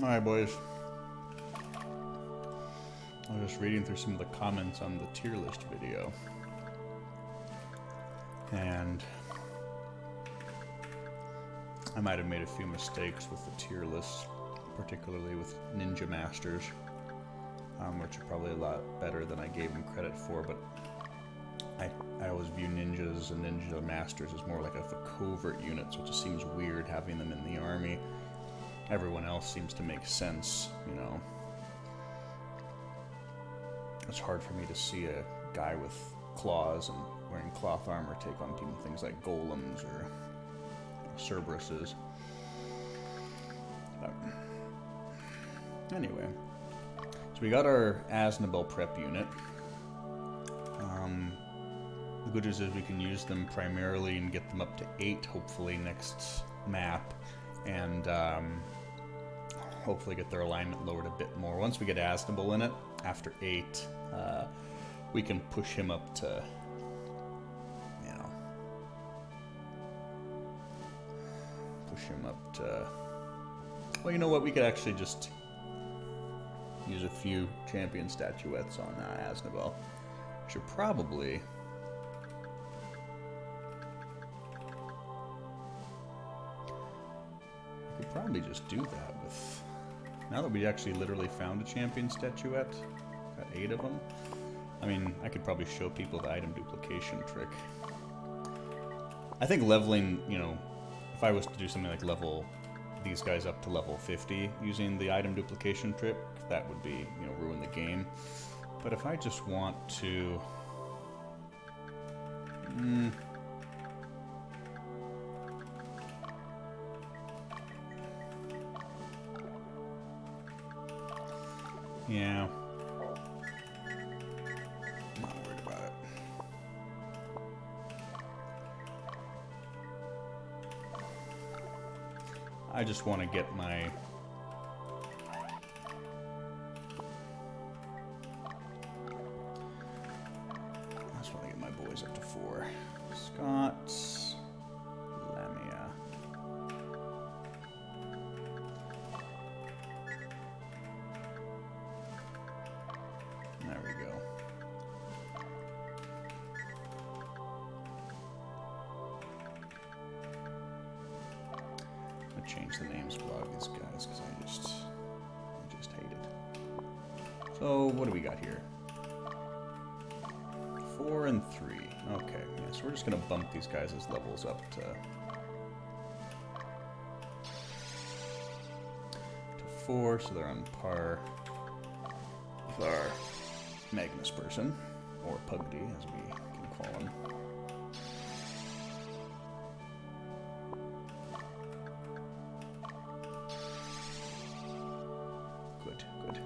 Alright, boys. I was just reading through some of the comments on the tier list video. And I might have made a few mistakes with the tier list, particularly with Ninja Masters, which are probably a lot better than I gave them credit for, but I always view ninjas and ninja masters as more like a covert unit, so it just seems weird having them in the army. Everyone else seems to make sense, you know. It's hard for me to see a guy with claws and wearing cloth armor take on things like golems or Cerberuses. But anyway, so we got our Aznabel prep unit. The good news is we can use them primarily and get them up to 8, hopefully, next map. And hopefully get their alignment lowered a bit more. Once we get Aznabel in it, after 8, we can push him up to, you know, well, you know what, we could actually just use a few champion statuettes on Aznabel. Should probably... I could probably just do that with... Now that we actually literally found a champion statuette, got 8 of them, I mean, I could probably show people the item duplication trick. I think leveling, you know, if I was to do something like level these guys up to level 50 using the item duplication trick, that would be, you know, ruin the game. But if I just want to... yeah. I'm not worried about it. I just want to get my... I just want to get my boys up to 4. Scott, Lamia. There we go. I'm gonna change the names of a lot of these guys because I just hate it. So what do we got here? 4 and 3. Okay, yeah, so we're just gonna bump these guys' levels up to 4, so they're on par with our Magnus person, or Pugdy, as we can call him. Good, good.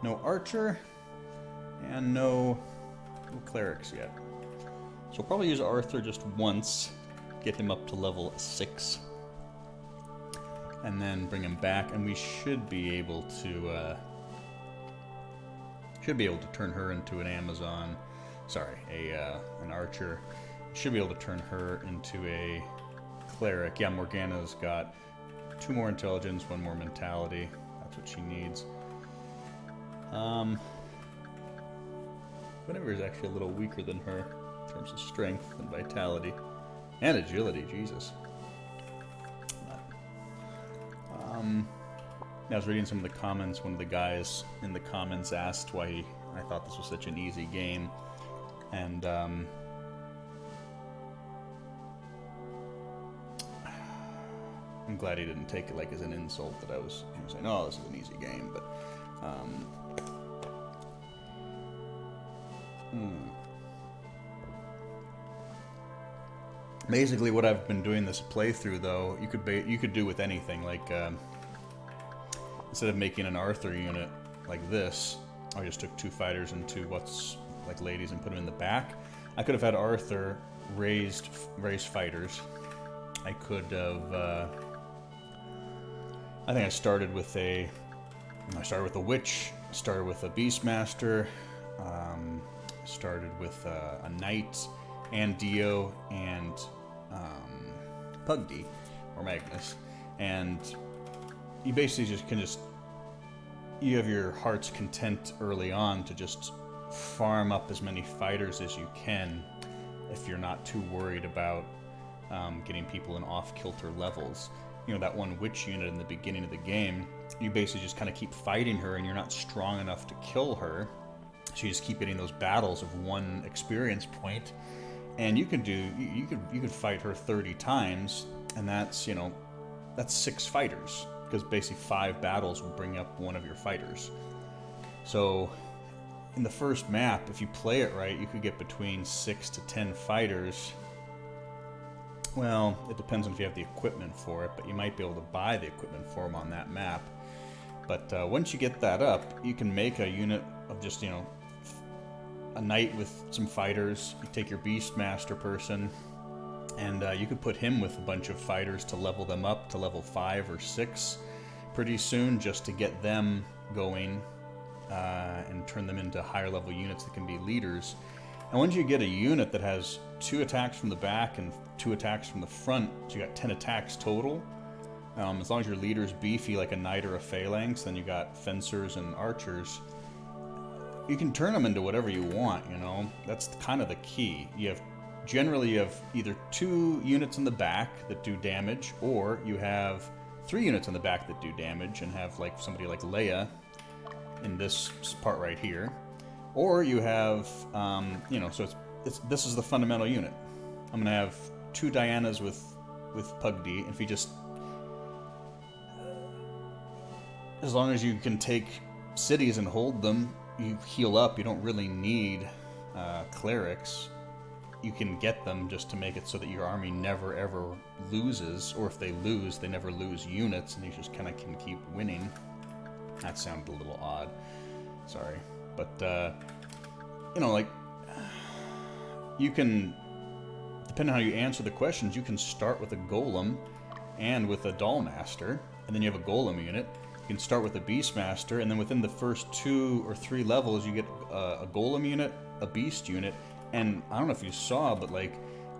No archer, and no clerics yet. So we'll probably use Arthur just once, get him up to level 6, and then bring him back, and we should be able to turn her into an Amazon. Sorry, an archer. Should be able to turn her into a cleric. Yeah, Morgana's got 2 more intelligence, 1 more mentality. That's what she needs. Whatever is actually a little weaker than her in terms of strength and vitality and agility. Jesus. I was reading some of the comments. One of the guys in the comments asked why I thought this was such an easy game, and I'm glad he didn't take it like as an insult that I was saying, "Oh, this is an easy game," but. Basically, what I've been doing this playthrough, though, you could do with anything. Like instead of making an Arthur unit like this, I just took 2 fighters and 2 like ladies and put them in the back. I could have had Arthur raised fighters. I could have. I think I started with a witch. Started with a beastmaster. started with a Knight and Dio and Pugdy, or Magnus, and you basically you have your heart's content early on to just farm up as many fighters as you can if you're not too worried about getting people in off-kilter levels. You know, that one witch unit in the beginning of the game, you basically just kind of keep fighting her and you're not strong enough to kill her, so you just keep getting those battles of 1 experience point, and you could fight her 30 times, and that's, you know, that's 6 fighters, because basically 5 battles will bring up 1 of your fighters. So in the first map, if you play it right, you could get between 6 to 10 fighters. Well, it depends on if you have the equipment for it, but you might be able to buy the equipment for them on that map. But once you get that up, you can make a unit of just, you know, a knight with some fighters. You take your Beastmaster person, and you could put him with a bunch of fighters to level them up to level 5 or 6 pretty soon, just to get them going and turn them into higher level units that can be leaders. And once you get a unit that has 2 attacks from the back and 2 attacks from the front, so you got 10 attacks total. As long as your leader's beefy like a knight or a phalanx, then you got fencers and archers. You can turn them into whatever you want, you know. That's kind of the key. Generally you have either 2 units in the back that do damage, or you have 3 units in the back that do damage and have like somebody like Leia in this part right here. Or you have, you know, so this is the fundamental unit. I'm going to have 2 Dianas with Pugdy, and if you just, as long as you can take cities and hold them, you heal up. You don't really need clerics. You can get them just to make it so that your army never ever loses, or if they lose, they never lose units, and you just kind of can keep winning. That sounded a little odd. Sorry. But, you know, like, you can, depending on how you answer the questions, you can start with a Golem and with a Dollmaster, and then you have a Golem unit. You can start with a Beastmaster, and then within the first 2 or 3 levels, you get a Golem unit, a Beast unit, and I don't know if you saw, but, like,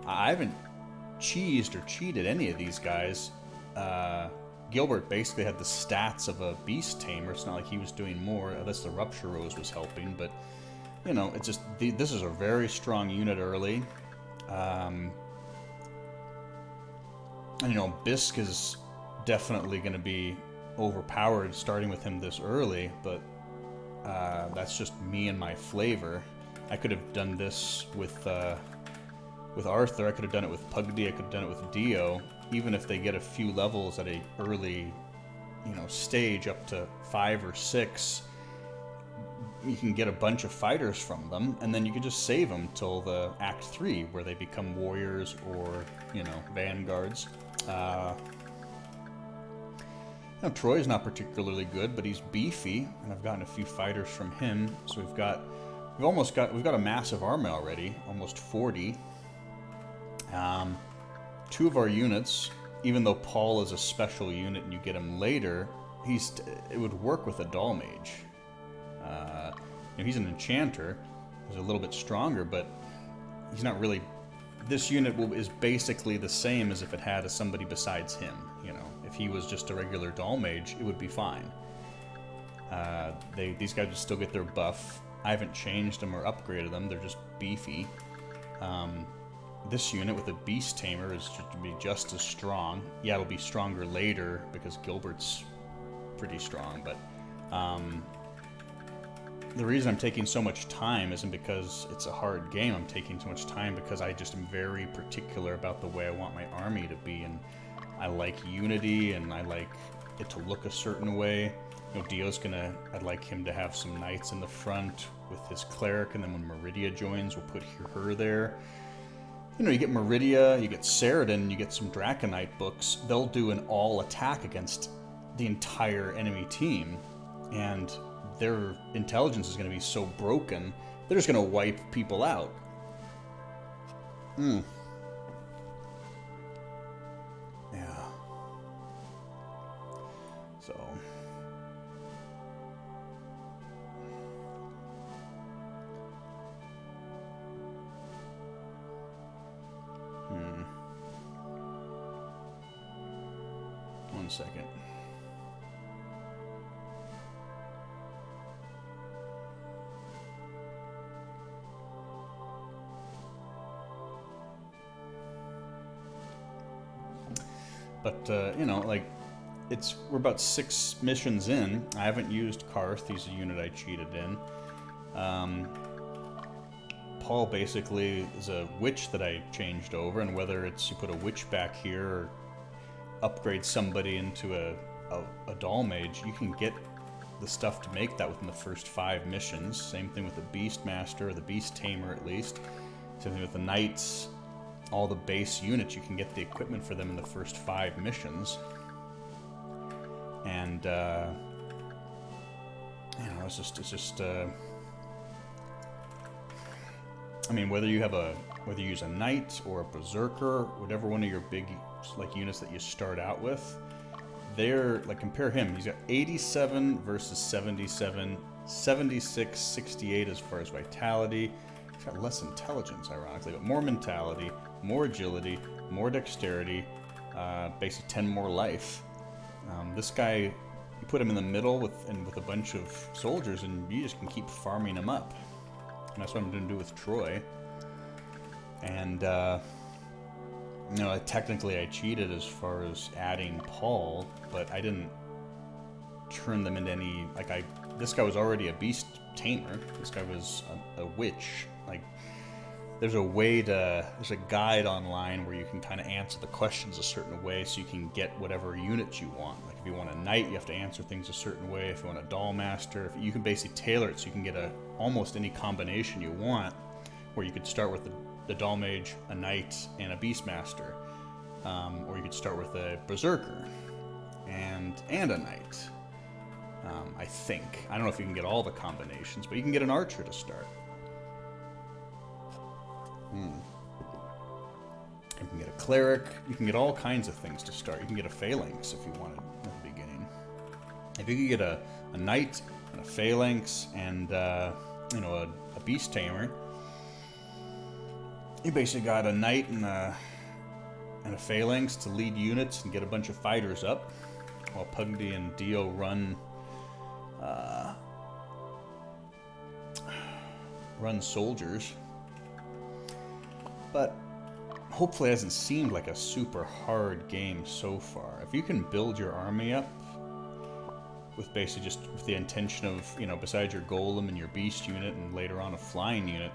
I haven't cheesed or cheated any of these guys. Gilbert basically had the stats of a beast tamer. It's not like he was doing more, unless the Rupture Rose was helping, but, you know, it's just, this is a very strong unit early. And, you know, Bisk is definitely going to be overpowered starting with him this early, but that's just me and my flavor. I could have done this with Arthur, I could have done it with Pugdy, I could have done it with Dio. Even if they get a few levels at a early, you know, stage up to 5 or 6, you can get a bunch of fighters from them, and then you can just save them till the Act 3, where they become warriors or, you know, vanguards. You know, Troy's not particularly good, but he's beefy, and I've gotten a few fighters from him. So we've got a massive army already, almost 40. 2 of our units, even though Paul is a special unit and you get him later, it would work with a Doll Mage. You know, he's an enchanter, he's a little bit stronger, but he's not really. This unit is basically the same as if it had somebody besides him. You know, if he was just a regular Doll Mage, it would be fine. These guys would still get their buff. I haven't changed them or upgraded them; they're just beefy. This unit with a Beast Tamer is to be just as strong. Yeah, it'll be stronger later because Gilbert's pretty strong, but the reason I'm taking so much time isn't because it's a hard game. I'm taking so much time because I just am very particular about the way I want my army to be, and I like unity, and I like it to look a certain way. You know, I'd like him to have some knights in the front with his cleric, and then when Meridia joins, we'll put her there. You know, you get Meridia, you get Saradin, you get some Draconite books. They'll do an all-attack against the entire enemy team, and their intelligence is going to be so broken, they're just going to wipe people out. Yeah. So. second. But, you know, like, we're about 6 missions in. I haven't used Karth. He's a unit I cheated in. Paul basically is a witch that I changed over, and whether it's you put a witch back here or upgrade somebody into a doll mage, you can get the stuff to make that within the first 5 missions. Same thing with the Beast Master, or the Beast Tamer at least. Same thing with the Knights. All the base units, you can get the equipment for them in the first 5 missions. And, you know, it's just, I mean, whether you use a Knight or a Berserker, whatever one of your big, like, units that you start out with, they're, like, compare him. He's got 87 versus 77, 76, 68 as far as vitality. He's got less intelligence, ironically, but more mentality, more agility, more dexterity, basically 10 more life. This guy, you put him in the middle with a bunch of soldiers, and you just can keep farming him up. And that's what I'm going to do with Troy. And, you know, technically I cheated as far as adding Paul, but I didn't turn them into any, like, this guy was already a beast tamer. This guy was a witch. Like, there's a guide online where you can kind of answer the questions a certain way so you can get whatever units you want. Like, if you want a knight, you have to answer things a certain way. If you want a doll master, you can basically tailor it so you can get almost any combination you want, where you could start with the doll mage, a knight, and a beast master. Or you could start with a berserker and a knight. I think. I don't know if you can get all the combinations, but you can get an archer to start. You can get a cleric. You can get all kinds of things to start. You can get a phalanx if you wanted at the beginning. If you could get a knight and a phalanx and you know, a beast tamer, you basically got a knight and a phalanx to lead units and get a bunch of fighters up, while Pugdy and Dio run soldiers. But hopefully it hasn't seemed like a super hard game so far. If you can build your army up with basically just with the intention of, you know, besides your golem and your beast unit and later on a flying unit,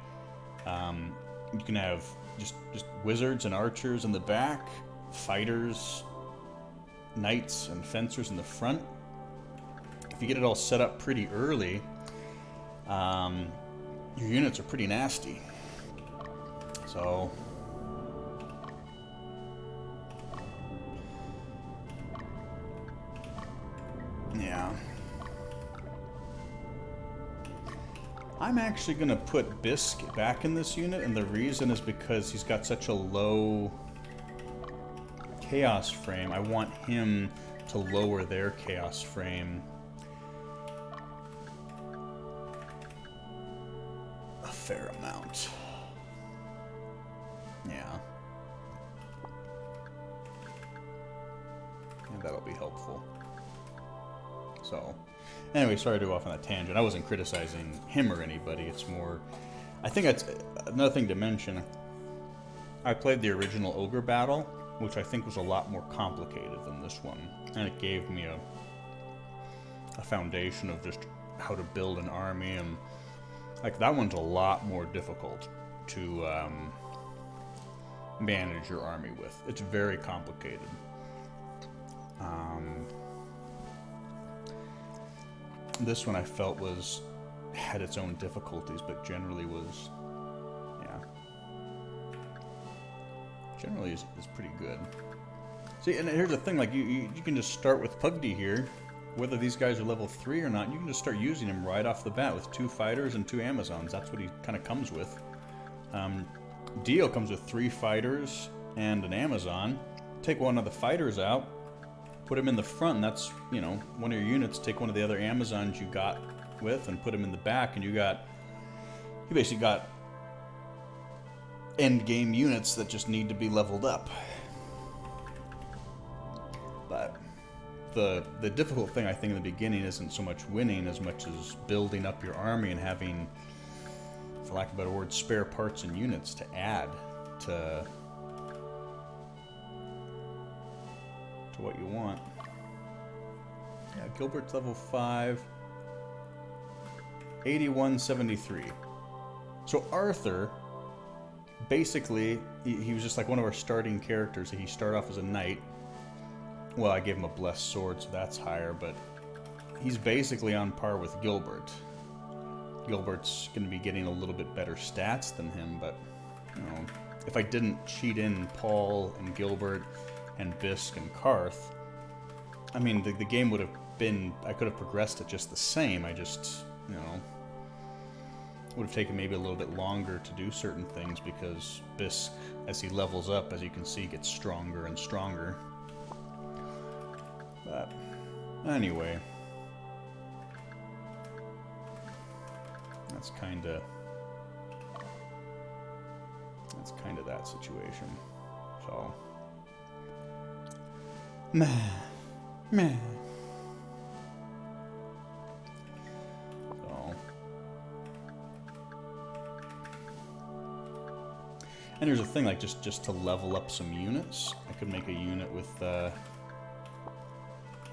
you can have just wizards and archers in the back, fighters, knights and fencers in the front. If you get it all set up pretty early, your units are pretty nasty. So, yeah. I'm actually going to put Bisk back in this unit, and the reason is because he's got such a low chaos frame. I want him to lower their chaos frame a fair amount. Yeah. And that'll be helpful. So, anyway, sorry to go off on that tangent. I wasn't criticizing him or anybody. It's more, I think that's another thing to mention. I played the original Ogre battle, which I think was a lot more complicated than this one. And it gave me a foundation of just how to build an army. And, like, that one's a lot more difficult to manage your army with. It's very complicated. This one I felt had its own difficulties, but generally was, yeah, generally is pretty good. See, and here's the thing, like, you can just start with Pugdy here, whether these guys are level 3 or not. You can just start using him right off the bat with 2 fighters and 2 Amazons. That's what he kind of comes with. Dio comes with 3 fighters and an Amazon. Take one of the fighters out, put him in the front, and that's, you know, one of your units. Take one of the other Amazons you got with and put him in the back, and you basically got end game units that just need to be leveled up. But the difficult thing I think in the beginning isn't so much winning as much as building up your army and having, for lack of a better word, spare parts and units to add to what you want. Yeah, Gilbert's level 5. 8173. So Arthur, basically, he was just like one of our starting characters. He started off as a knight. Well, I gave him a blessed sword, so that's higher, but he's basically on par with Gilbert. Gilbert's going to be getting a little bit better stats than him, but, you know, if I didn't cheat in Paul and Gilbert and Bisk and Karth, I mean, the game would have been, I could have progressed it just the same. I just, you know, would have taken maybe a little bit longer to do certain things because Bisk, as he levels up, as you can see, gets stronger and stronger. But anyway, that's kind of that situation. So, meh. So, and here's the thing, like just to level up some units, I could make a unit with.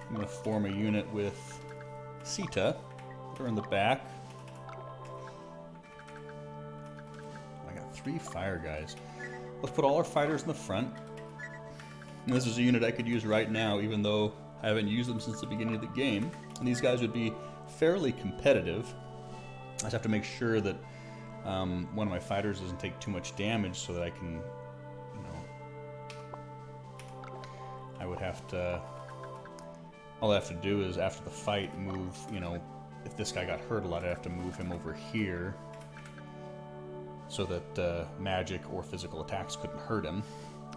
I'm going to form a unit with Sita. Put her in the back. I got 3 fire guys. Let's put all our fighters in the front. And this is a unit I could use right now, even though I haven't used them since the beginning of the game. And these guys would be fairly competitive. I just have to make sure that one of my fighters doesn't take too much damage so that I can, you know, I would have to... All I have to do is, after the fight, move, you know, if this guy got hurt a lot, I'd have to move him over here so that magic or physical attacks couldn't hurt him.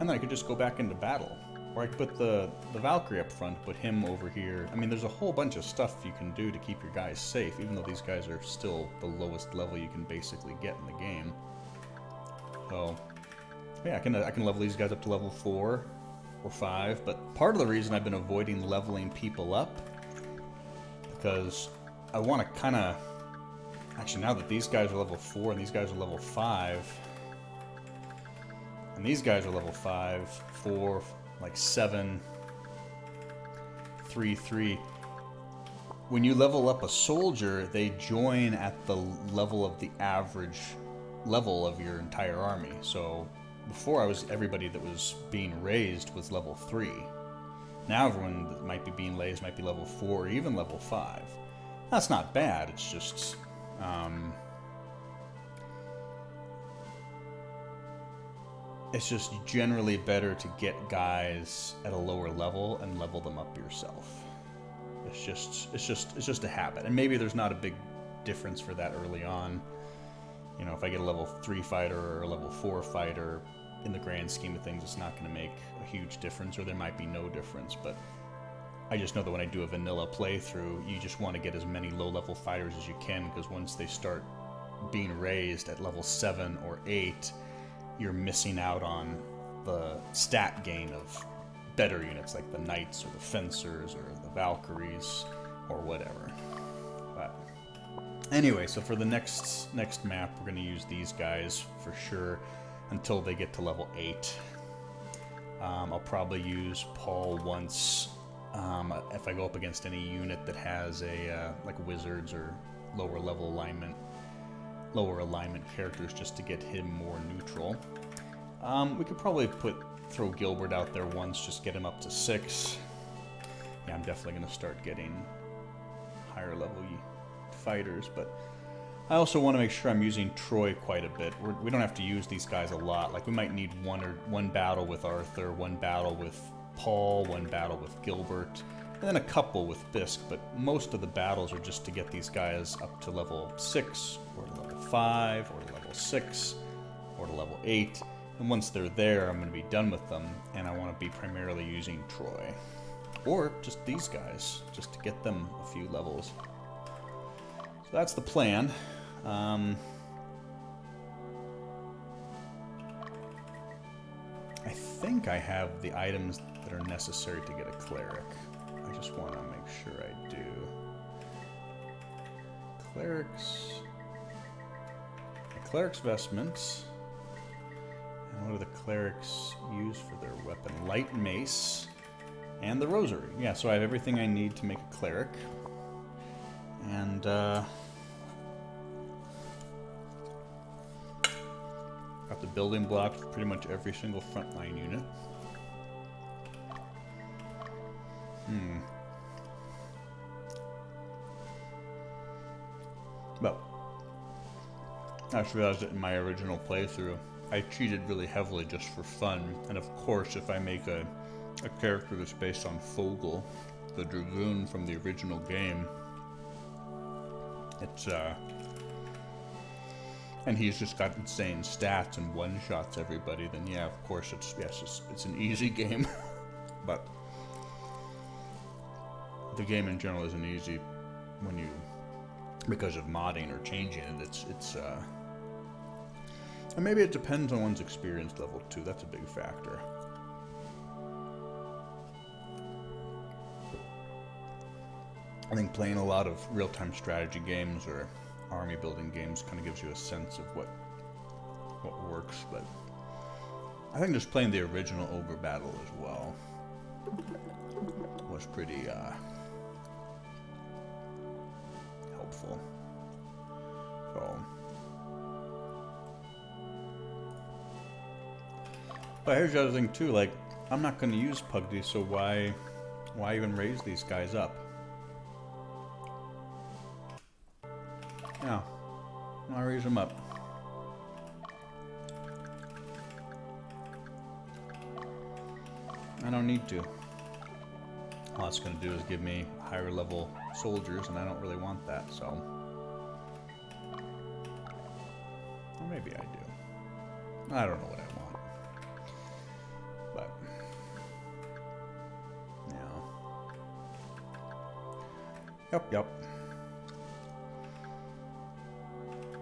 And then I could just go back into battle. Or I could put the Valkyrie up front, put him over here. I mean, there's a whole bunch of stuff you can do to keep your guys safe, even though these guys are still the lowest level you can basically get in the game. So, yeah, I can level these guys up to level 4. Or 5, but part of the reason I've been avoiding leveling people up, because I want to kind of, actually now that these guys are level 4 and these guys are level 5, and these guys are level 5, 4, like 7, 3, 3, when you level up a soldier, they join at the level of the average level of your entire army. So before, everybody that was being raised was level 3. Now everyone that might be being raised might be level 4 or even level 5. That's not bad, it's just... it's just generally better to get guys at a lower level and level them up yourself. It's just a habit. And maybe there's not a big difference for that early on. You know, if I get a level 3 fighter or a level 4 fighter, in the grand scheme of things, it's not going to make a huge difference, or there might be no difference, but I just know that when I do a vanilla playthrough, you just want to get as many low-level fighters as you can, because once they start being raised at level 7 or 8, you're missing out on the stat gain of better units, like the Knights, or the Fencers, or the Valkyries, or whatever. But anyway, so for the next map, we're going to use these guys for sure, until they get to level 8. I'll probably use Paul once if I go up against any unit that has a like wizards or lower alignment characters, just to get him more neutral. We could probably throw Gilbert out there once, just get him up to 6. Yeah, I'm definitely going to start getting higher level fighters, but I also want to make sure I'm using Troy quite a bit. We don't have to use these guys a lot. Like, we might need one battle with Arthur, one battle with Paul, one battle with Gilbert, and then a couple with Bisk, but most of the battles are just to get these guys up to level 6, or to level 5, or to level 6, or to level 8. And once they're there, I'm going to be done with them, and I want to be primarily using Troy. Or just these guys, just to get them a few levels. So that's the plan. I think I have the items that are necessary to get a cleric. I just want to make sure I do. Clerics. The clerics' vestments. And what do the clerics use for their weapon? Light mace and the rosary. Yeah, so I have everything I need to make a cleric. And got the building blocks for pretty much every single frontline unit. But I just realized that in my original playthrough, I cheated really heavily just for fun. And of course, if I make a character that's based on Fogel, the Dragoon from the original game, it's and he's just got insane stats and one-shots everybody, then yeah, of course it's an easy game. But the game in general isn't easy when you, because of modding or changing it. And maybe it depends on one's experience level too. That's a big factor. I think playing a lot of real-time strategy games or army building games kind of gives you a sense of what works, but I think just playing the original Ogre battle as well was pretty helpful. So, but here's the other thing too, like, I'm not going to use Pugdy, so why even raise these guys up? Yeah, I'll raise them up. I don't need to. All it's going to do is give me higher level soldiers, and I don't really want that, so. Or maybe I do. I don't know what I want. But, yeah. Yep.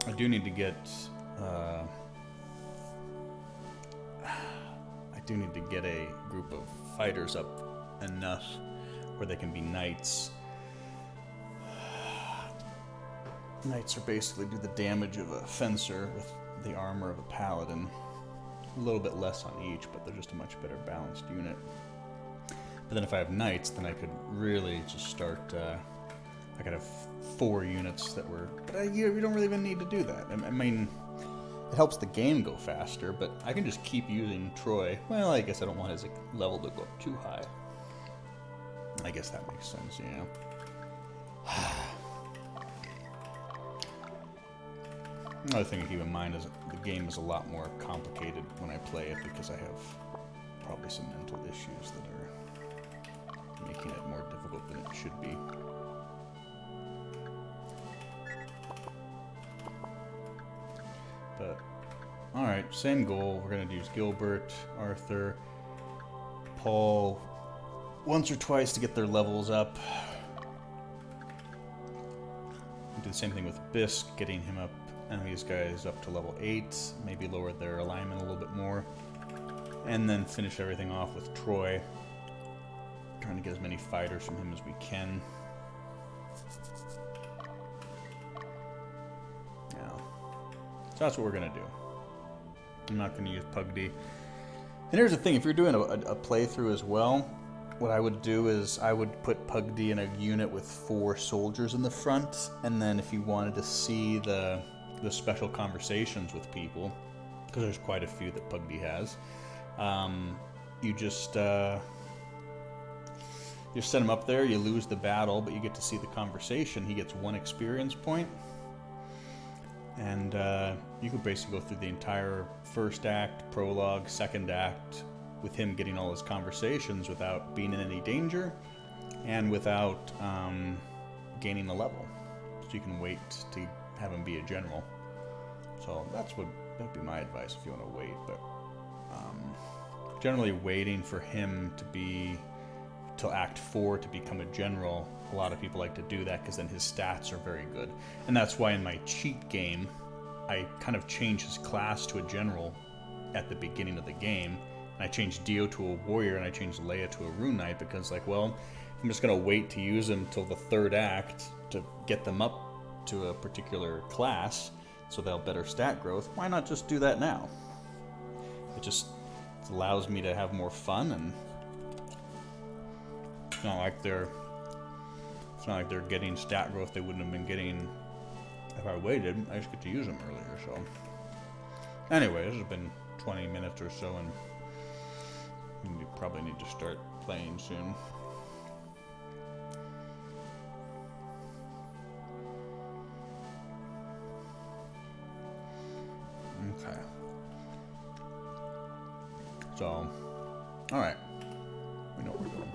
I do need to get, a group of fighters up enough where they can be knights. Knights are basically do the damage of a fencer with the armor of a paladin. A little bit less on each, but they're just a much better balanced unit. But then if I have knights, then I could really just start, I could have 4 units that were... But you don't really even need to do that. I mean, it helps the game go faster, but I can just keep using Troy. Well, I guess I don't want his level to go up too high. I guess that makes sense, yeah. Another thing to keep in mind is the game is a lot more complicated when I play it because I have probably some mental issues that are making it more difficult than it should be. But, alright, same goal. We're going to use Gilbert, Arthur, Paul once or twice to get their levels up. We do the same thing with Bisk, getting him up, and these guys up to level 8, maybe lower their alignment a little bit more. And then finish everything off with Troy, trying to get as many fighters from him as we can. So that's what we're going to do. I'm not going to use Pugdy. And here's the thing, if you're doing a playthrough as well, what I would do is I would put Pugdy in a unit with 4 soldiers in the front, and then if you wanted to see the special conversations with people, because there's quite a few that Pugdy has, you just set him up there, you lose the battle, but you get to see the conversation. He gets 1 experience point. And you could basically go through the entire first act, prologue, second act, with him getting all his conversations without being in any danger, and without gaining a level. So you can wait to have him be a general. So that'd be my advice if you want to wait. But generally waiting for him to be till Act 4 to become a general. A lot of people like to do that because then his stats are very good. And that's why in my cheat game, I kind of change his class to a general at the beginning of the game. And I changed Dio to a warrior, and I changed Leia to a rune knight because, like, well, if I'm just going to wait to use them till the third act to get them up to a particular class so they'll better stat growth, why not just do that now? It just allows me to have more fun, and it's not like they're getting stat growth they wouldn't have been getting if I waited. I just get to use them earlier. So anyway, this has been 20 minutes or so, and you probably need to start playing soon. Okay. So, alright. We know what we're doing.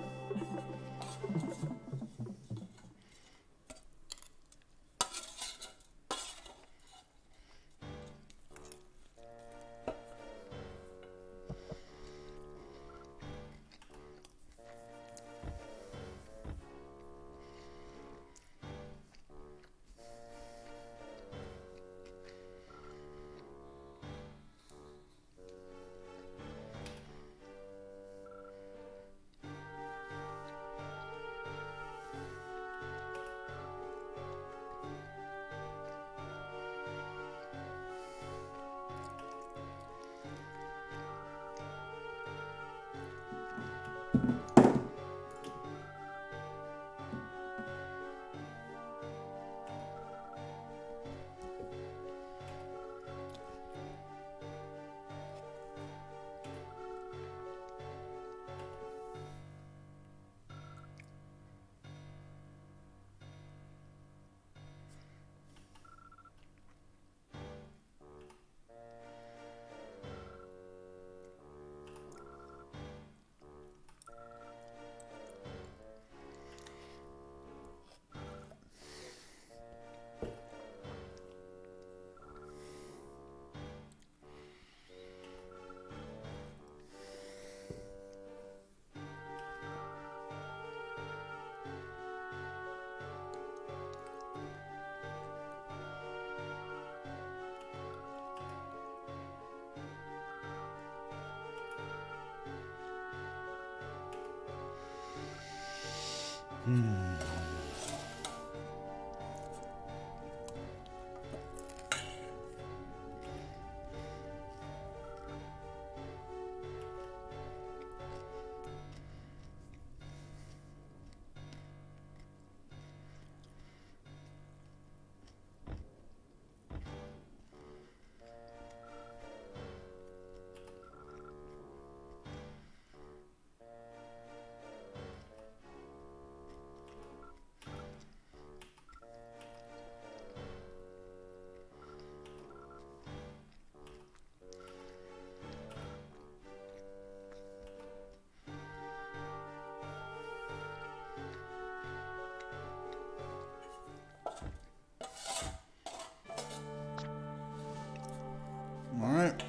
Alright.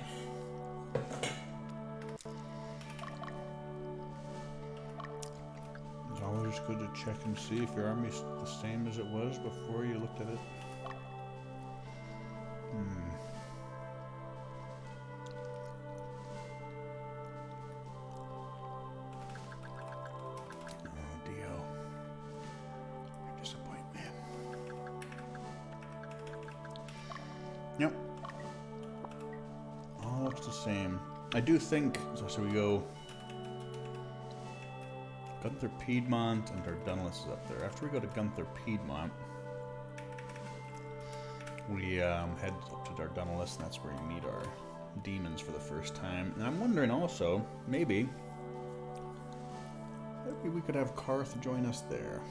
It's always good to check and see if your army's the same as it was before you looked at it. Oh, Dio. Disappointment. Yep. All looks the same. I do think, so we go Gunther Piedmont and Dardanellis is up there. After we go to Gunther Piedmont, we head up to Dardanellis, and that's where we meet our demons for the first time. And I'm wondering also, maybe we could have Karth join us there.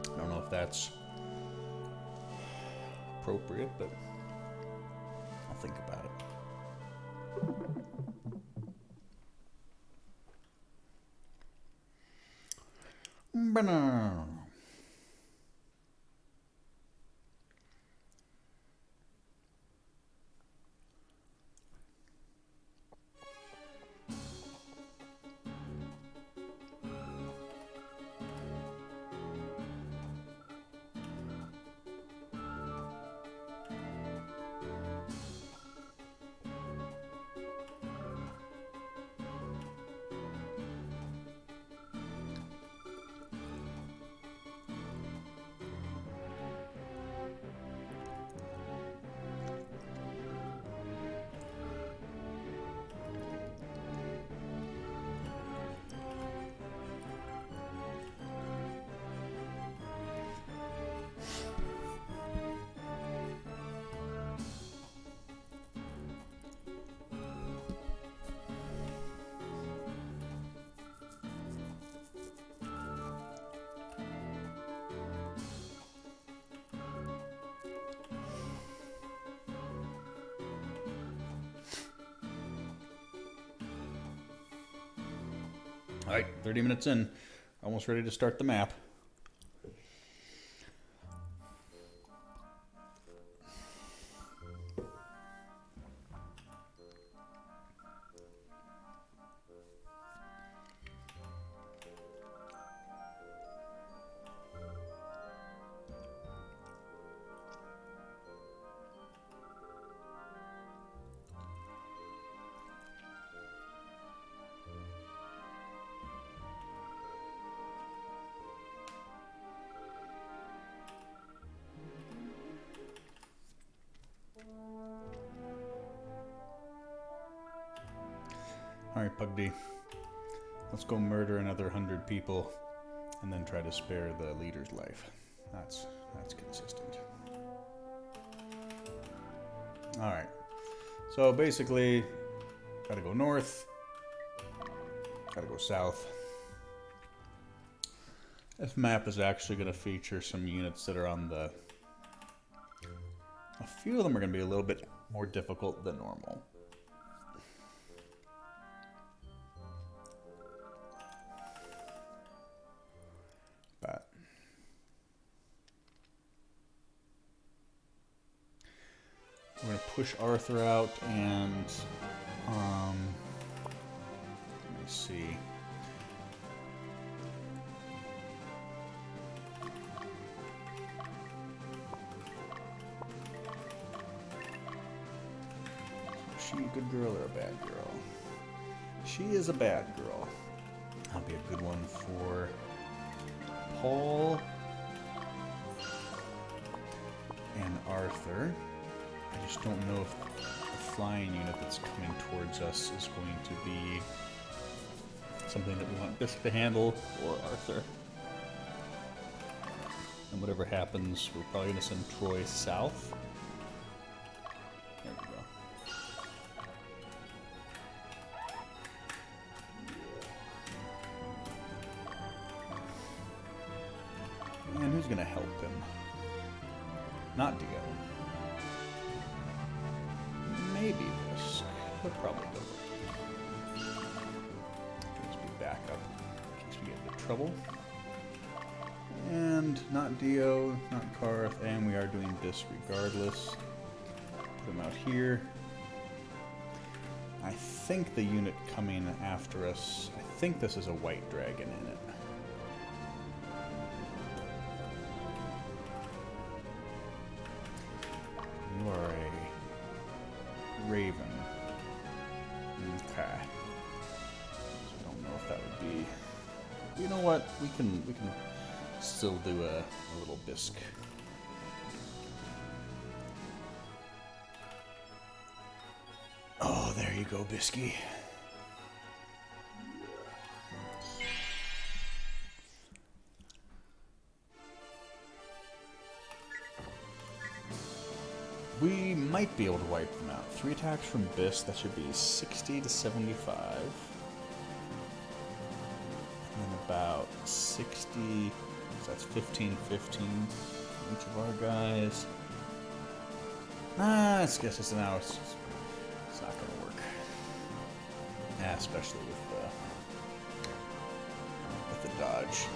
I don't know if that's appropriate, but I'll think about it. Banana. Alright, 30 minutes in. Almost ready to start the map. Alright, Pugdy. Let's go murder another 100 people and then try to spare the leader's life. That's consistent. Alright. So basically, gotta go north. Gotta go south. This map is actually going to feature some units that are on the... A few of them are going to be a little bit more difficult than normal. But... we're going to push Arthur out and... let me see... Is she a good girl or a bad girl? She is a bad girl. That'll be a good one for Paul and Arthur. I just don't know if the flying unit that's coming towards us is going to be something that we want Bisk to handle or Arthur. And whatever happens, we're probably going to send Troy south. There we go. And who's going to help him? Not Dio. Maybe this, but probably don't. Just be backup in case we get into trouble. And not Dio, not Karth, and we are doing this regardless. Put him out here. I think the unit coming after us, I think this is a white dragon in it. You are a raven. Okay. So I don't know if that would be... You know what? We can still do a little Bisk. Oh, there you go, Bisky. We might be able to wipe them out. 3 attacks from Bisk, that should be 60 to 75. And then about 60, so that's 15, 15 for each of our guys. I guess it's now it's not going to work. Yeah, especially with the dodge.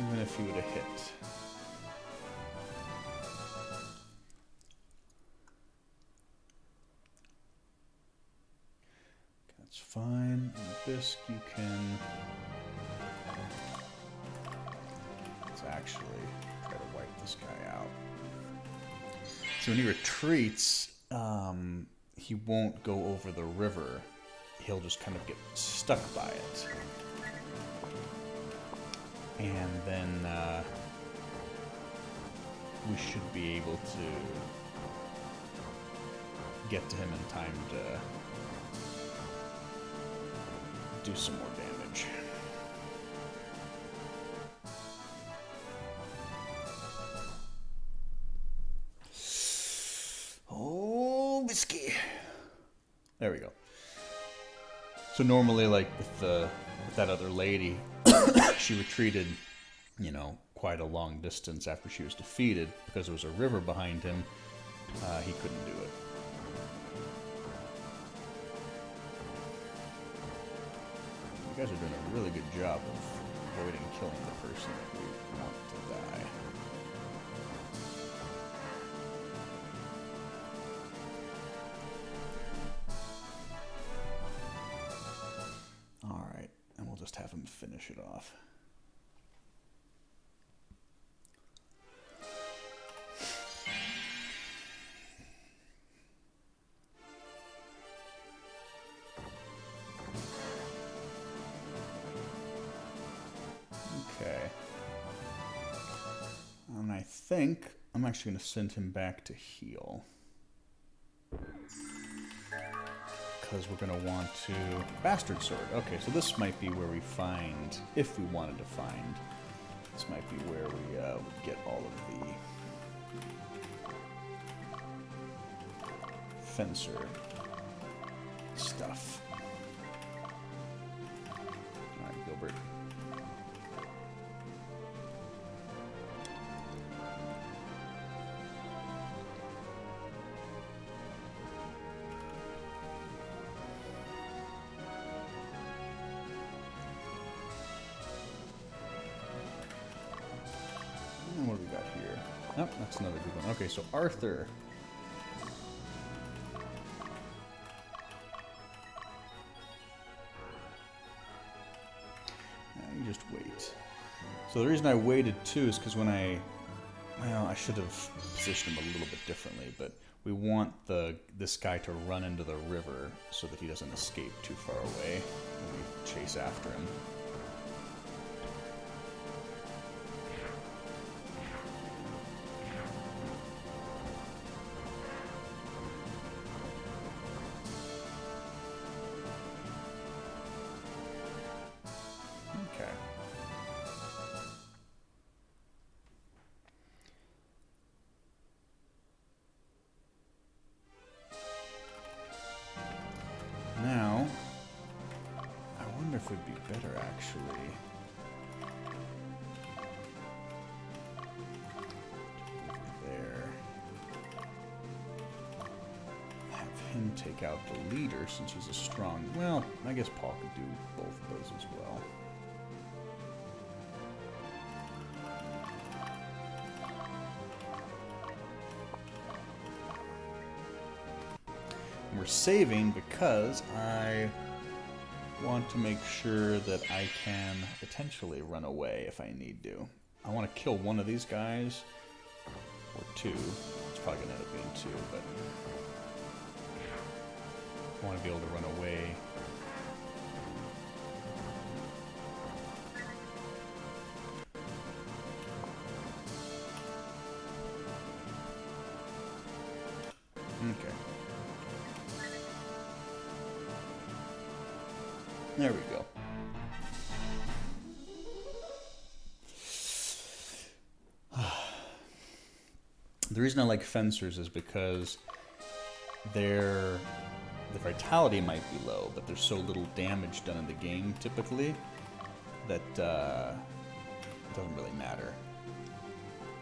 Even if you would have hit. That's fine. And Bisk, you can... Let's actually try to wipe this guy out. So when he retreats, he won't go over the river. He'll just kind of get stuck by it. And then we should be able to get to him in time to do some more damage. Oh, whiskey. There we go. So normally, like with that other lady, she retreated, you know, quite a long distance after she was defeated because there was a river behind him. He couldn't do it. You guys are doing a really good job of avoiding killing the person that we want to die. Alright, and we'll just have him finish it off. Okay. And I think I'm actually going to send him back to heal. Because we're going to want to... Bastard Sword. Okay, so this might be where we find, if we wanted to find, this might be where we would get all of the fencer stuff. Alright, Gilbert. And what do we got here? Oh, that's another good one. Okay, so Arthur. You just wait. So the reason I waited too is because when well, I should have positioned him a little bit differently, but we want this guy to run into the river so that he doesn't escape too far away when we chase after him. Now, I wonder if it would be better, actually. Over there. Have him take out the leader, since he's a strong... Well, I guess Paul could do both of those as well. We're saving because I want to make sure that I can potentially run away if I need to. I want to kill one of these guys, or two. It's probably going to end up being two, but I want to be able to run away. Okay. There we go. The reason I like fencers is because the vitality might be low, but there's so little damage done in the game typically that it doesn't really matter.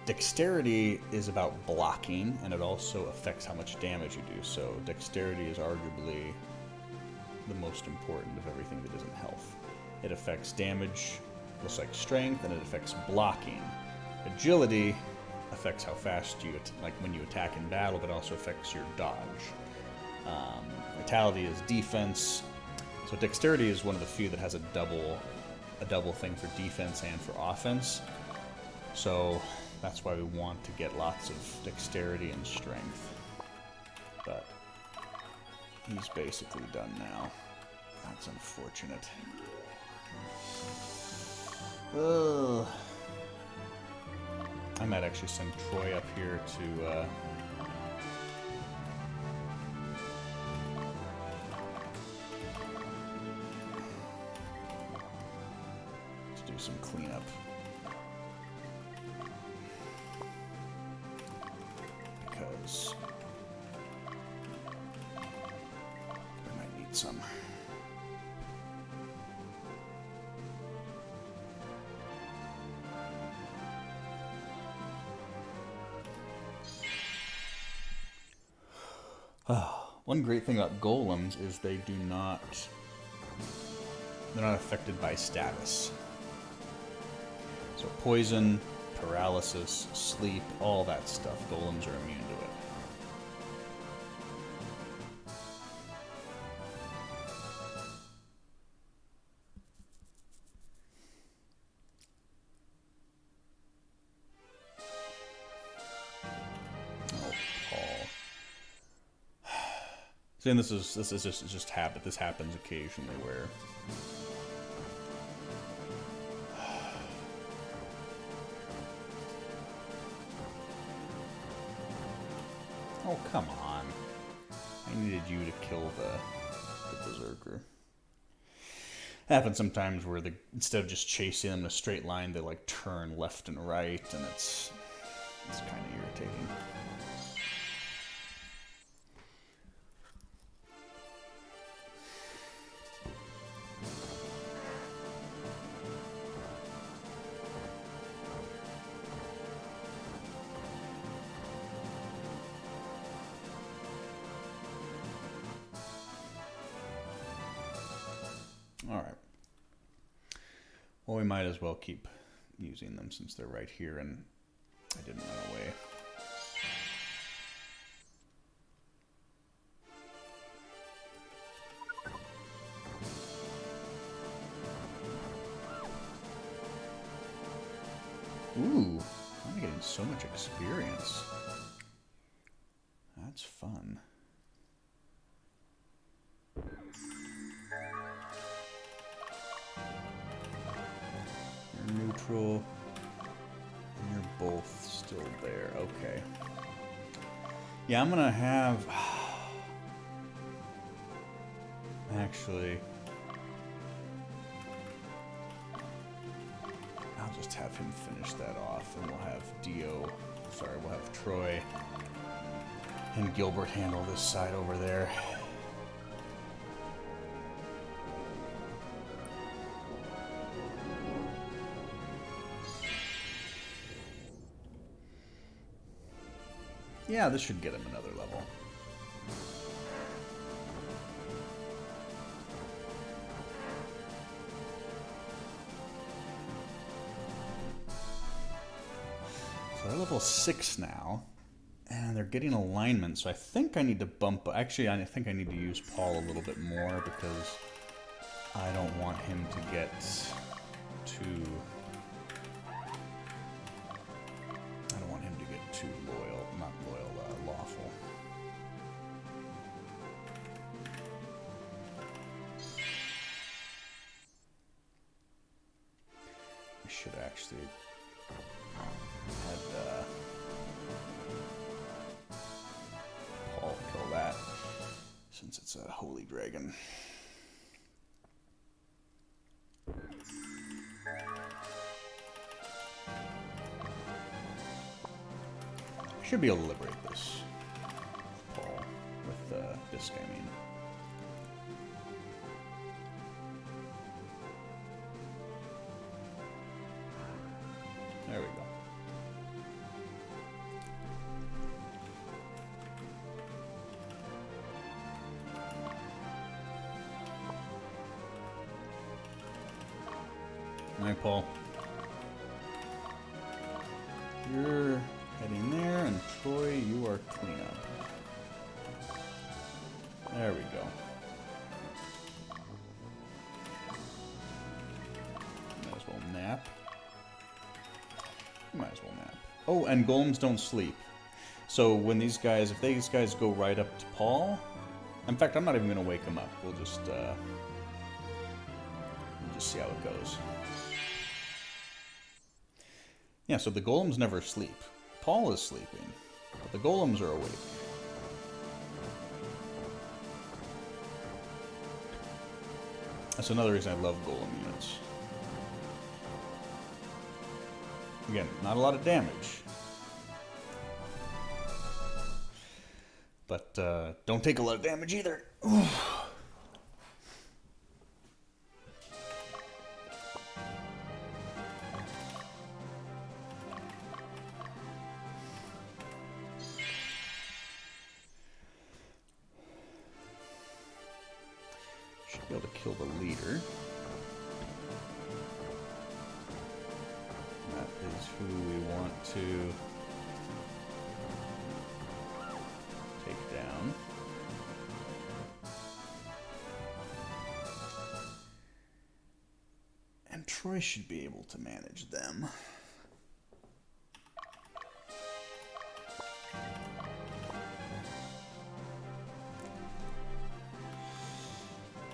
Dexterity is about blocking, and it also affects how much damage you do. So dexterity is arguably the most important of everything that isn't health. It affects damage, just like strength, and it affects blocking. Agility affects how fast you, like when you attack in battle, but also affects your dodge. Vitality is defense. So dexterity is one of the few that has a double thing for defense and for offense. So that's why we want to get lots of dexterity and strength. But he's basically done now. That's unfortunate. Ugh. I might actually send Troy up here to do some cleanup. Because I might need some. One great thing about golems is they're not affected by status. So poison, paralysis, sleep, all that stuff, golems are immune to it. Oh, Paul. See, and this is just habit. This happens occasionally where oh, come on. I needed you to kill the berserker. It happens sometimes where instead of just chasing them in a straight line, they like turn left and right, and it's kind of irritating. Alright. Well, we might as well keep using them since they're right here and I didn't run away. Ooh, I'm getting so much experience. That's fun. You're neutral, and you're both still there. Okay. Yeah, I'm gonna have... Actually... I'll just have him finish that off, and we'll have we'll have Troy and Gilbert handle this side over there. Yeah, this should get him another level. So they're level 6 now, and they're getting alignment, so I think I need to bump... Actually, I think I need to use Paul a little bit more, because I don't want him to get too... I don't want him to get too loyal. Not loyal, lawful. I should actually... had Paul kill that, since it's a holy dragon. I should be able to liberate this, Paul, with Bisc, I mean. There we go. Alright, Paul. You're heading there, and Troy, you are cleanup. There we go. Might as well nap. Might as well nap. Oh, and golems don't sleep. So when these guys, if these guys go right up to Paul, in fact, I'm not even going to wake them up. We'll just see how it goes. Yeah, so the golems never sleep. Paul is sleeping, but the golems are awake. That's another reason I love golem units. Again, not a lot of damage. But don't take a lot of damage either. Be able to kill the leader. That is who we want to take down. And Troy should be able to manage them.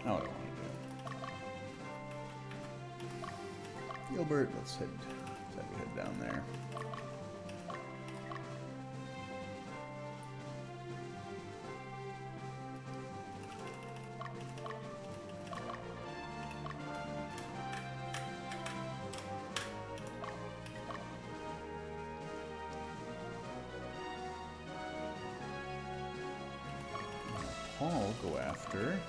Oh, I don't want to do it. Gilbert, let's head down there. Paul go after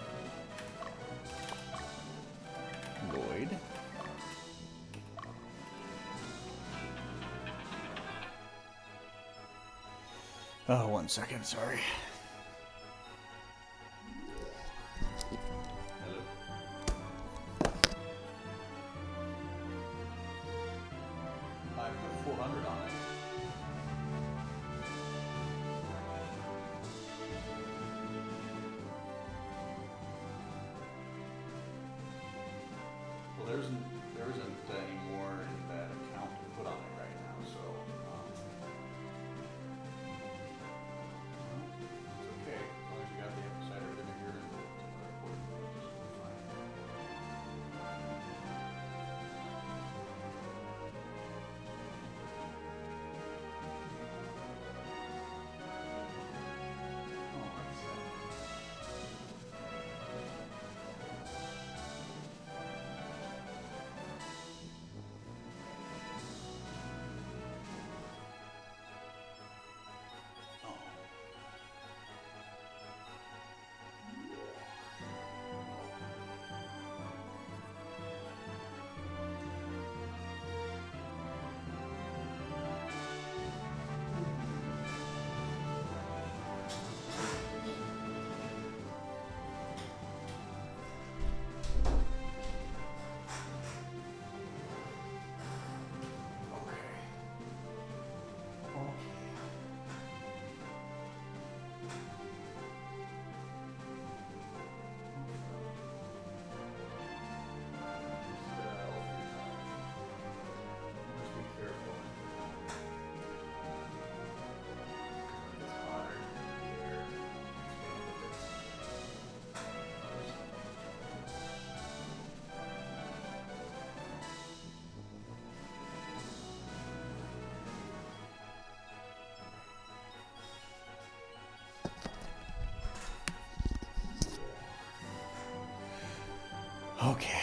Lloyd. Oh, 1 second, sorry. Hello. I put 400 on it. Well, there isn't any more in that account to put on it right now, so it's okay. As long as you got the apple cider vinegar and the report, it's fine. Oh, that's okay.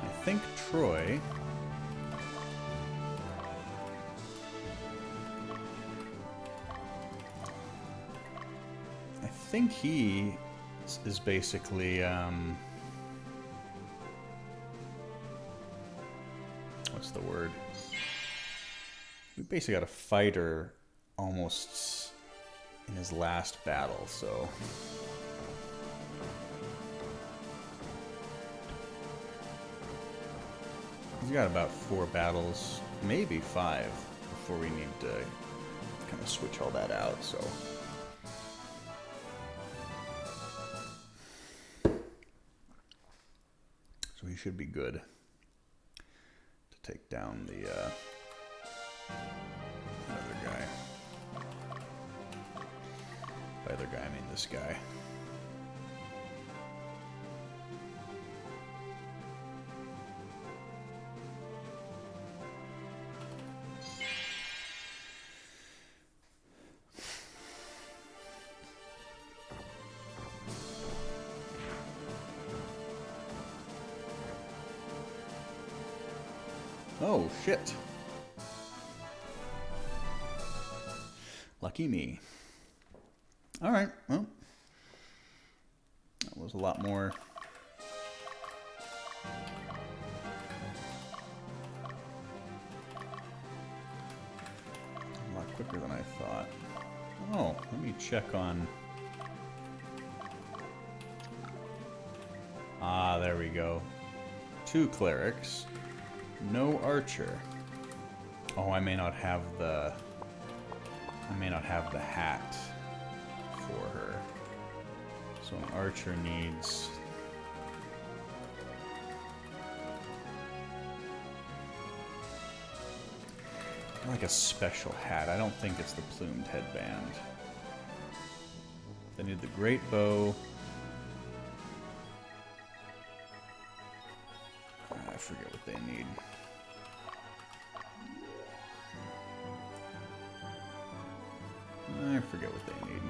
I think Troy he is basically what's the word? We basically got a fighter almost in his last battle, so he's got about 4 battles, maybe 5, before we need to kind of switch all that out, so he should be good to take down the other guy. By other guy, I mean this guy. Oh, shit. Lucky me. Alright, well. That was a lot more. A lot quicker than I thought. Oh, let me check on... Ah, there we go. 2 clerics. No archer. Oh, I may not have the... hat for her. So an archer needs... like a special hat. I don't think it's the plumed headband. They need the great bow. I forget what they need. I forget what they need.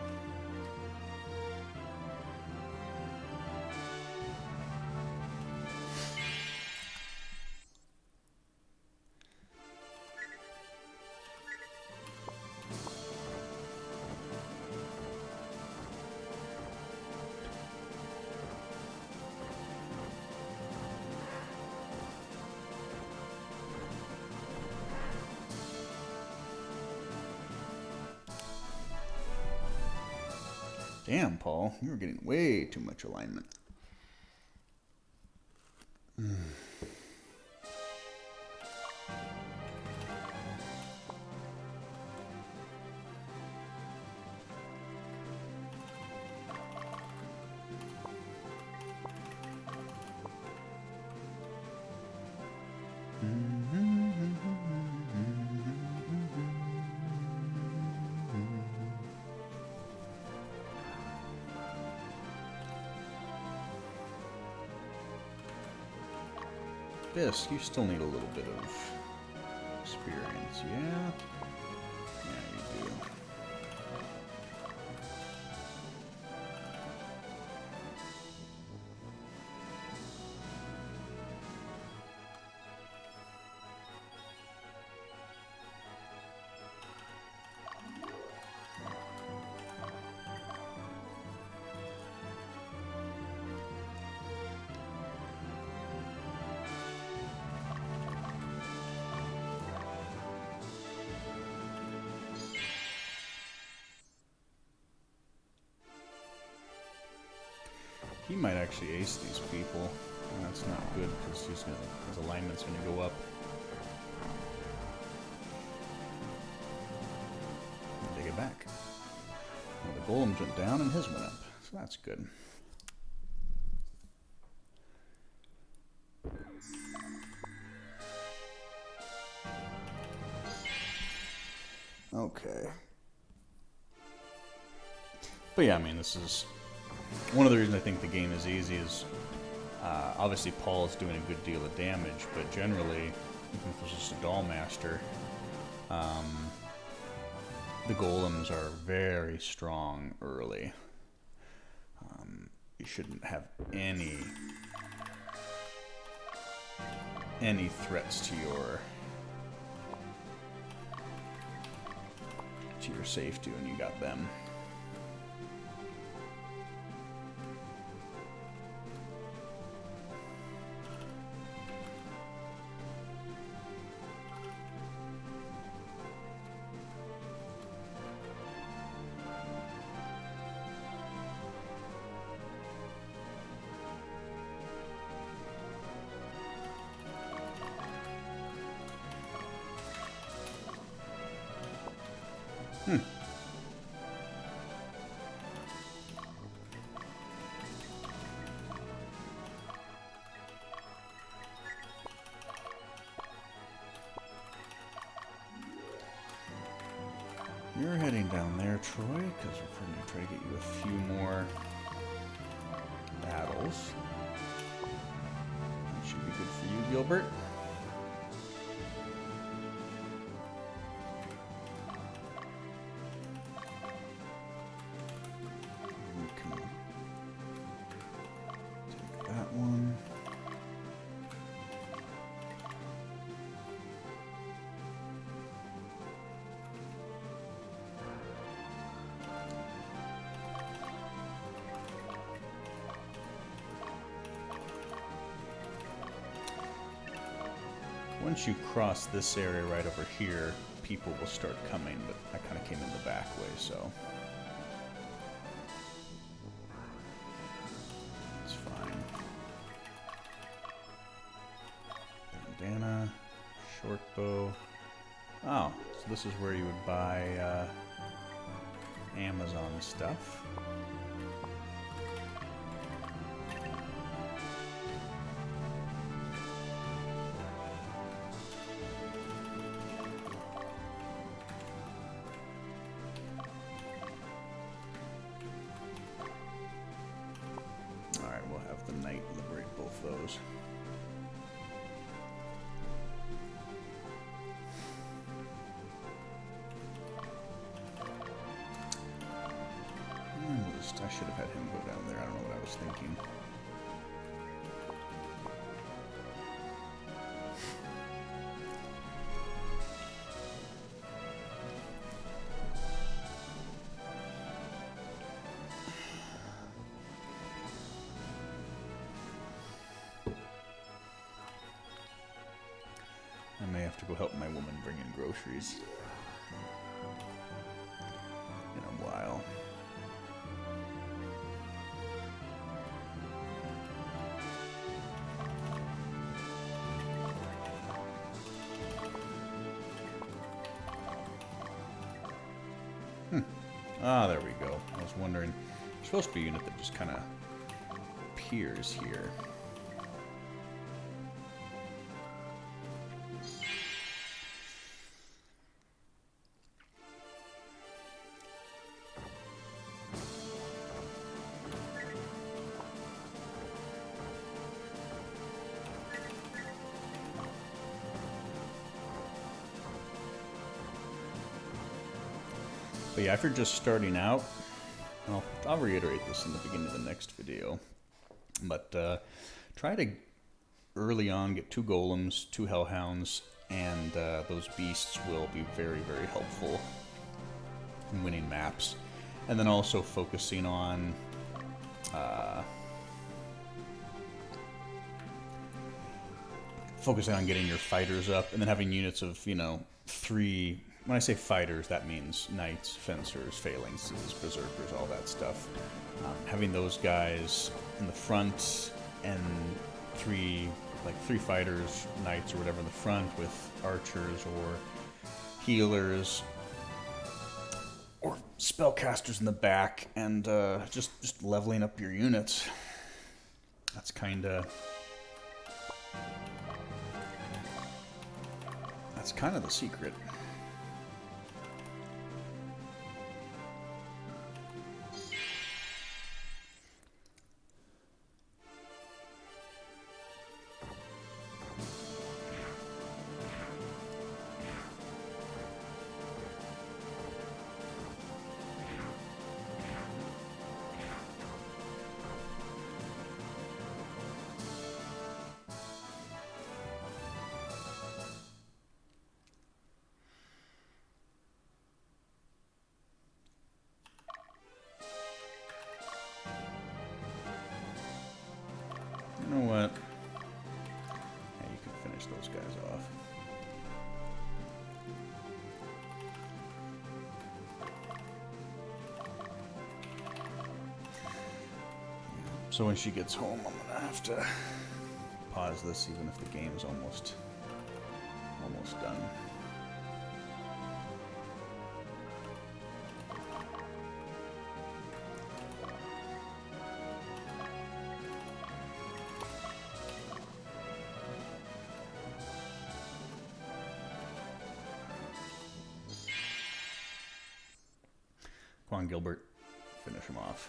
Damn, Paul, you were getting way too much alignment. This, you still need a little bit of experience, yeah? Yeah, you do. He might actually ace these people. And that's not good because his alignment's going to go up. And take it back. Well, the golem went down and his went up. So that's good. Okay. But yeah, I mean, this is... one of the reasons I think the game is easy is, obviously Paul is doing a good deal of damage, but generally, even if it's just a doll master, the golems are very strong early. You shouldn't have any threats to your safety when you got them. You're heading down there, Troy, because we're going to try to get you a few more battles. That should be good for you, Gilbert. You can take that one. Once you cross this area right over here, people will start coming, but I kind of came in the back way, so it's fine. Bandana, short bow. Oh, so this is where you would buy Amazon stuff. Alright, we'll have the knight liberate both those. I should have had him go down there. I don't know what I was thinking. I may have to go help my woman bring in groceries in a while. Ah, there we go. I was wondering, there's supposed to be a unit that just kind of appears here. But yeah, if you're just starting out, I'll reiterate this in the beginning of the next video, but try to early on get 2 golems, 2 hellhounds, and those beasts will be very, very helpful in winning maps. And then also focusing on getting your fighters up, and then having units of, 3. When I say fighters, that means knights, fencers, phalanxes, berserkers, all that stuff. Having those guys in the front and 3 fighters, knights or whatever in the front with archers or healers or spellcasters in the back, and just leveling up your units. That's kind of the secret. You know what? Yeah, you can finish those guys off. So when she gets home, I'm gonna have to pause this, even if the game's almost done. Come on, Gilbert. Finish him off.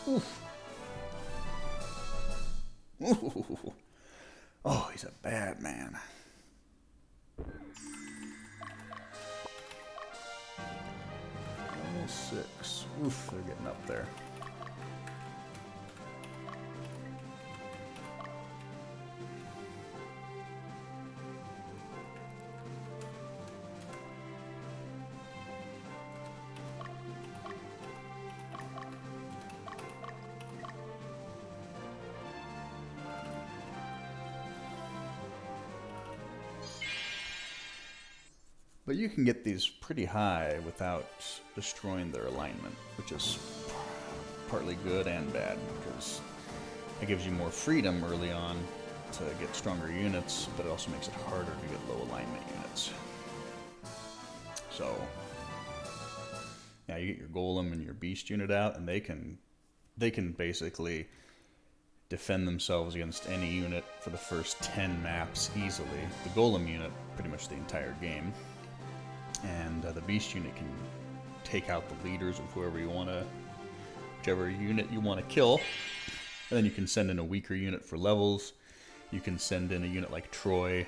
Oof. Ooh. Oh, he's a bad man. Level 6. Oof, they're getting up there. But you can get these pretty high without destroying their alignment, which is partly good and bad, because it gives you more freedom early on to get stronger units, but it also makes it harder to get low alignment units. So, yeah, you get your golem and your beast unit out, and they can basically defend themselves against any unit for the first 10 maps easily. The golem unit, pretty much the entire game. And the beast unit can take out the leaders of whoever you want to, whichever unit you want to kill. And then you can send in a weaker unit for levels. You can send in a unit like Troy.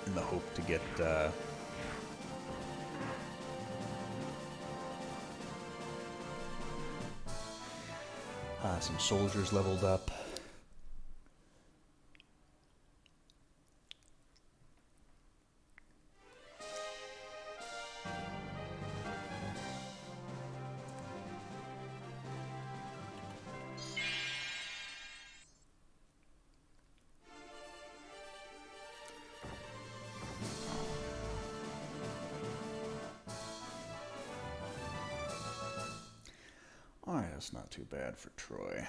In the hope to get some soldiers leveled up. Alright, that's not too bad for Troy.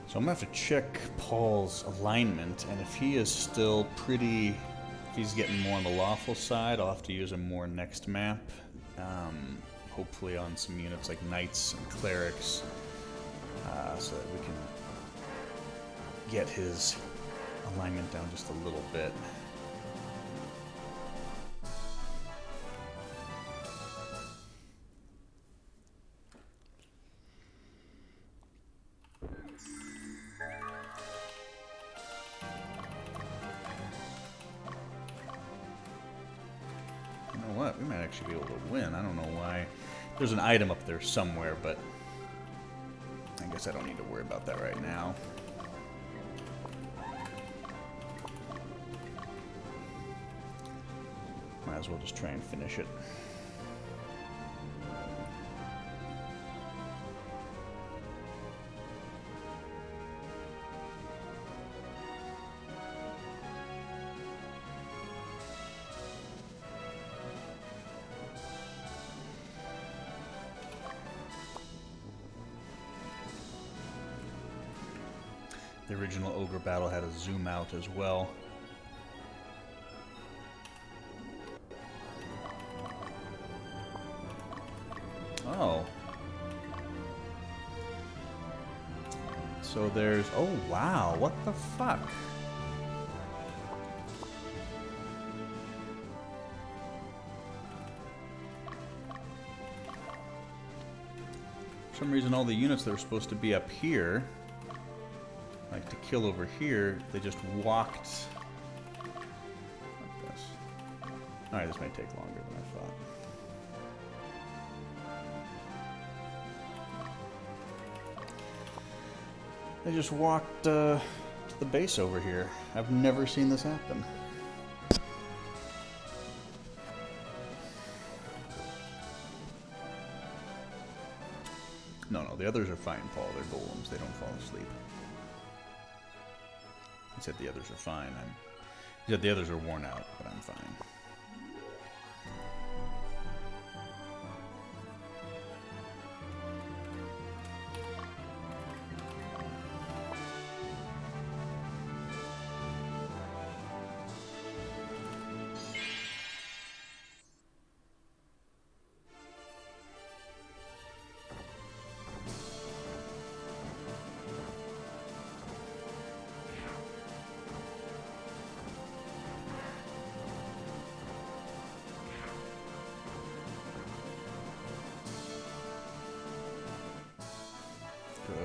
So I'm going to have to check Paul's alignment, and if he is still pretty, if he's getting more on the lawful side, I'll have to use him more next map. Hopefully on some units like knights and clerics, so that we can get his alignment down just a little bit. We might actually be able to win. I don't know why. There's an item up there somewhere, but I guess I don't need to worry about that right now. Might as well just try and finish it. The original Ogre battle had a zoom out as well. Oh. So there's... Oh, wow. What the fuck? For some reason, all the units that were supposed to be up here, like to kill over here, they just walked like this. Alright, this may take longer than I thought. They just walked to the base over here. I've never seen this happen. No, the others are fine, Paul. They're golems. They don't fall asleep. He said the others are fine. He said the others are worn out, but I'm fine.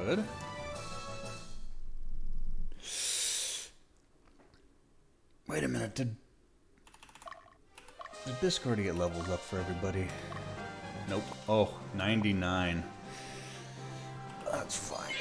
Good. Wait a minute, did Discord get levels up for everybody? Nope. Oh, 99. That's fine.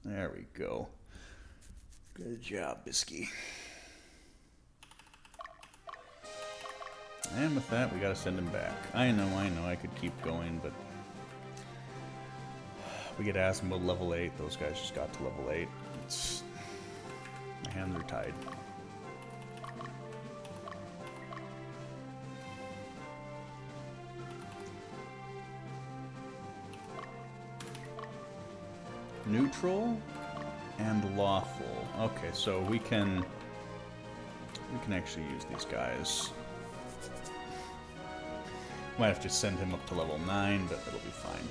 There we go. Good job, Bisky. And with that, we gotta send him back. I know, I could keep going, but we get Asmode level 8. Those guys just got to level 8. It's... my hands are tied. Neutral and lawful. Okay, so we can actually use these guys. Might have to send him up to level 9, but it'll be fine.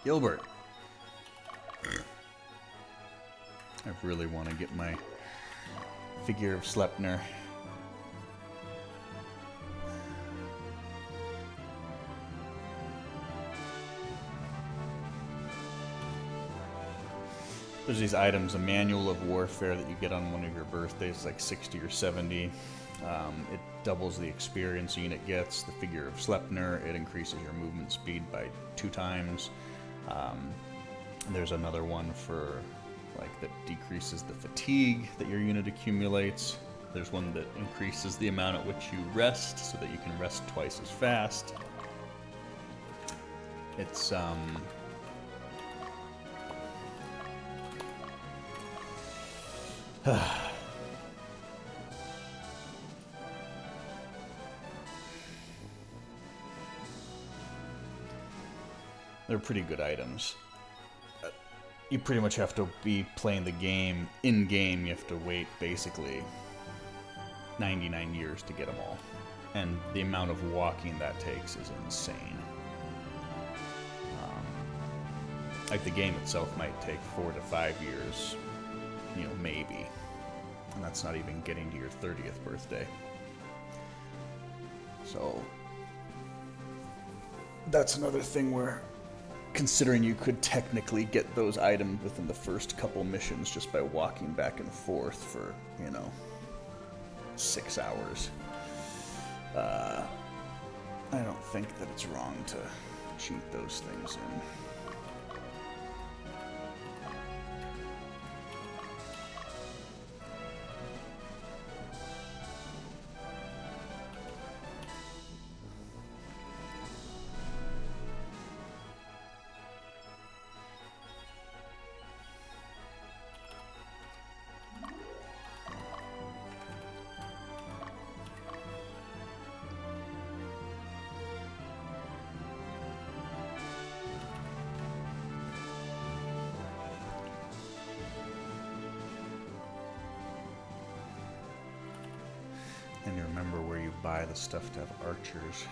Gilbert. I really want to get my figure of Sleipnir. There's these items, a manual of warfare that you get on one of your birthdays, like 60 or 70. It doubles the experience a unit gets. The figure of Sleipnir, it increases your movement speed by 2 times. There's another one for, like, that decreases the fatigue that your unit accumulates. There's one that increases the amount at which you rest, so that you can rest twice as fast. It's, they're pretty good items. You pretty much have to be playing the game in-game. You have to wait basically 99 years to get them all. And the amount of walking that takes is insane. Like, the game itself might take 4 to 5 years, you know, maybe. And that's not even getting to your 30th birthday. So, that's another thing where, considering you could technically get those items within the first couple missions just by walking back and forth for, you know, 6 hours. I don't think that it's wrong to cheat those things in. And you remember where you buy the stuff to have archers.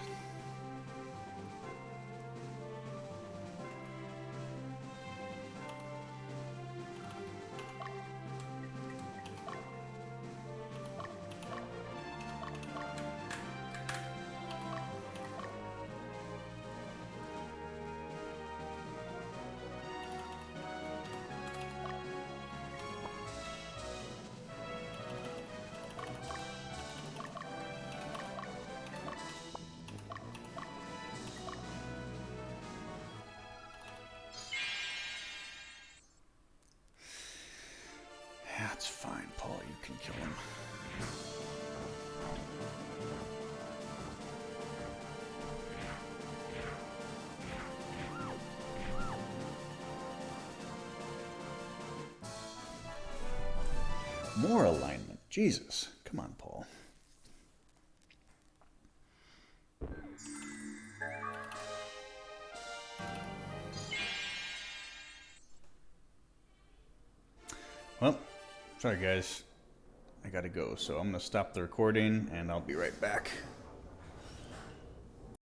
That's fine, Paul. You can kill him. More alignment. Jesus. Come on, Paul. Well, sorry guys. I gotta go. So I'm gonna stop the recording and I'll be right back.